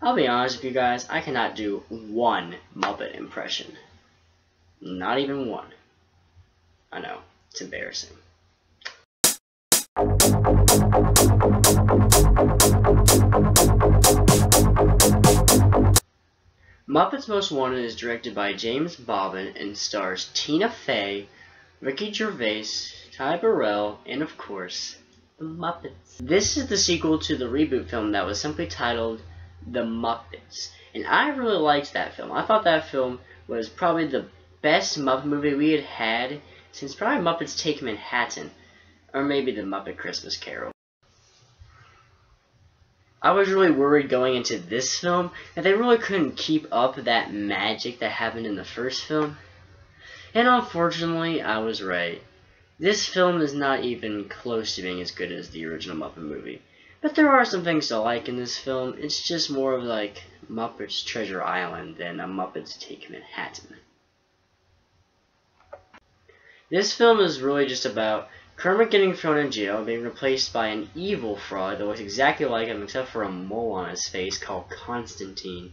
I'll be honest with you guys, I cannot do one Muppet impression. Not even one. I know, it's embarrassing. Muppets Most Wanted is directed by James Bobbin and stars Tina Fey, Ricky Gervais, Ty Burrell, and of course, the Muppets. This is the sequel to the reboot film that was simply titled The Muppets, and I really liked that film. I thought that film was probably the best Muppet movie we had had since probably Muppets Take Manhattan, or maybe The Muppet Christmas Carol. I was really worried going into this film that they really couldn't keep up that magic that happened in the first film, and unfortunately I was right. This film is not even close to being as good as the original Muppet movie. But there are some things to like in this film. It's just more of like Muppets Treasure Island than a Muppets Take Manhattan. This film is really just about Kermit getting thrown in jail and being replaced by an evil fraud that looks exactly like him except for a mole on his face called Constantine.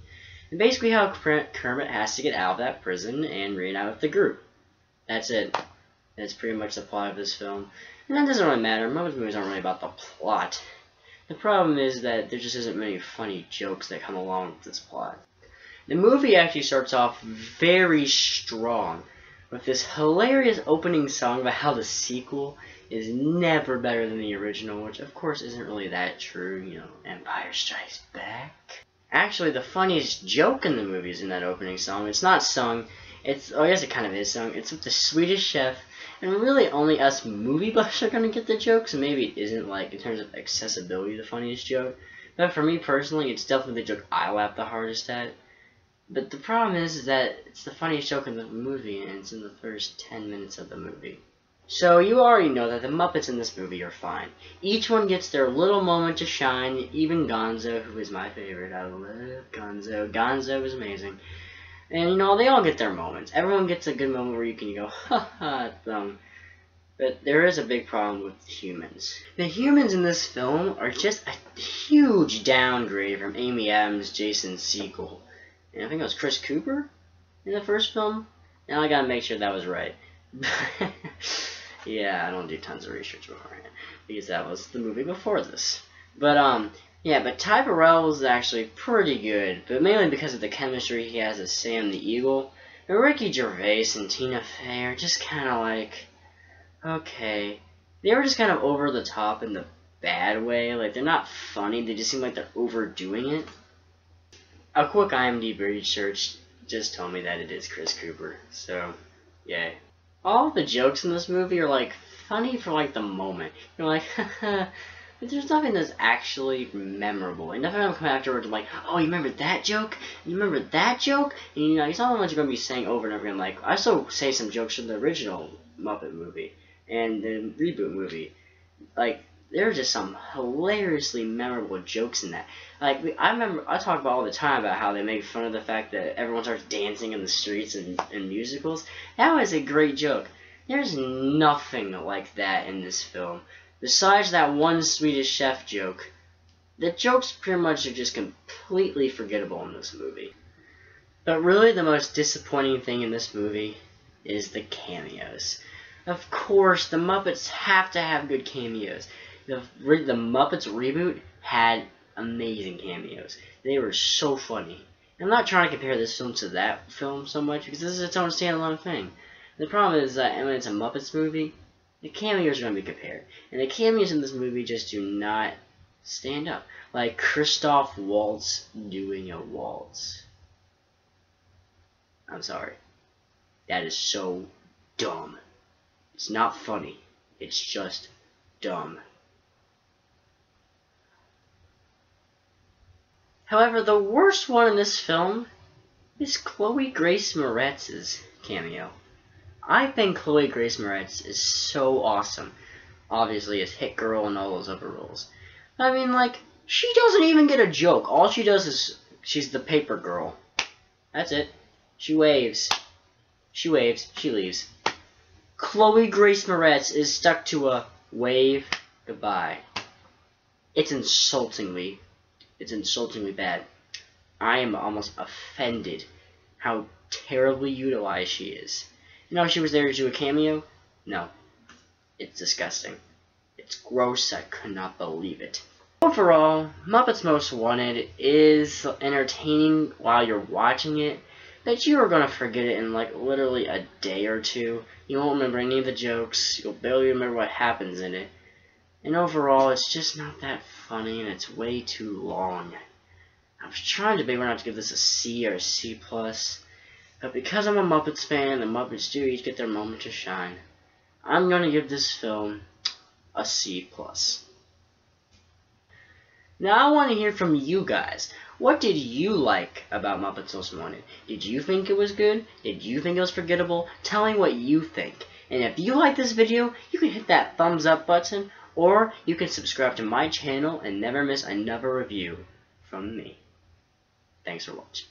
And basically how Kermit has to get out of that prison and reunite with the group. That's it. That's pretty much the plot of this film. And that doesn't really matter. Muppets movies aren't really about the plot. The problem is that there just isn't many funny jokes that come along with this plot. The movie actually starts off very strong with this hilarious opening song about how the sequel is never better than the original, which of course isn't really that true, you know, Empire Strikes Back. Actually, the funniest joke in the movie is in that opening song. It's not sung, oh, I guess it kind of is sung. It's with the Swedish Chef, and really only us movie buffs are gonna get the joke, so maybe it isn't, like, in terms of accessibility, the funniest joke. But for me personally, it's definitely the joke I laugh the hardest at. But the problem is that it's the funniest joke in the movie, and it's in the first 10 minutes of the movie. So you already know that the Muppets in this movie are fine. Each one gets their little moment to shine, even Gonzo, who is my favorite. I love Gonzo. Gonzo is amazing. And, you know, they all get their moments. Everyone gets a good moment where you can go, ha ha, at them. But there is a big problem with the humans. The humans in this film are just a huge downgrade from Amy Adams, Jason Segel. And I think it was Chris Cooper in the first film. Now I gotta make sure that was right. Yeah, I don't do tons of research beforehand, because that was the movie before this. But, yeah, but Ty Burrell was actually pretty good, but mainly because of the chemistry he has with Sam the Eagle. And Ricky Gervais and Tina Fey are just kind of like, okay. They were just kind of over the top in the bad way. Like, they're not funny, they just seem like they're overdoing it. A quick IMDb search just told me that it is Chris Cooper, so, yay. All the jokes in this movie are, like, funny for, like, the moment. You're like, haha, but there's nothing that's actually memorable. And nothing will come afterwards like, oh, you remember that joke? You remember that joke? And, you know, it's not what you're going to be saying over and over again. Like, I still say some jokes from the original Muppet movie and the reboot movie. Like, there are just some hilariously memorable jokes in that. Like, I talk about all the time about how they make fun of the fact that everyone starts dancing in the streets in musicals. That was a great joke. There's nothing like that in this film. Besides that one Swedish Chef joke, the jokes pretty much are just completely forgettable in this movie. But really the most disappointing thing in this movie is the cameos. Of course, the Muppets have to have good cameos. The Muppets reboot had amazing cameos. They were so funny. I'm not trying to compare this film to that film so much, because this is its own standalone thing. The problem is that when it's a Muppets movie, the cameos are going to be compared. And the cameos in this movie just do not stand up. Like Christoph Waltz doing a waltz. I'm sorry. That is so dumb. It's not funny. It's just dumb. However, the worst one in this film is Chloe Grace Moretz's cameo. I think Chloe Grace Moretz is so awesome. Obviously, as Hit Girl and all those other roles. I mean, like, she doesn't even get a joke. All she does is, she's the paper girl. That's it. She waves. She waves. She leaves. Chloe Grace Moretz is stuck to a wave goodbye. It's insultingly bad. I am almost offended how terribly utilized she is. You know, she was there to do a cameo? No. It's disgusting. It's gross. I could not believe it. Overall, Muppets Most Wanted is entertaining while you're watching it, but you are going to forget it in like literally a day or two. You won't remember any of the jokes. You'll barely remember what happens in it. And overall, it's just not that funny, and it's way too long. I was trying to figure out to give this a C or a C+, but because I'm a Muppets fan, the Muppets do each get their moment to shine. I'm going to give this film a C+. Now I want to hear from you guys. What did you like about Muppets Most Wanted? Did you think it was good? Did you think it was forgettable? Tell me what you think. And if you like this video, you can hit that thumbs up button, or you can subscribe to my channel and never miss another review from me. Thanks for watching.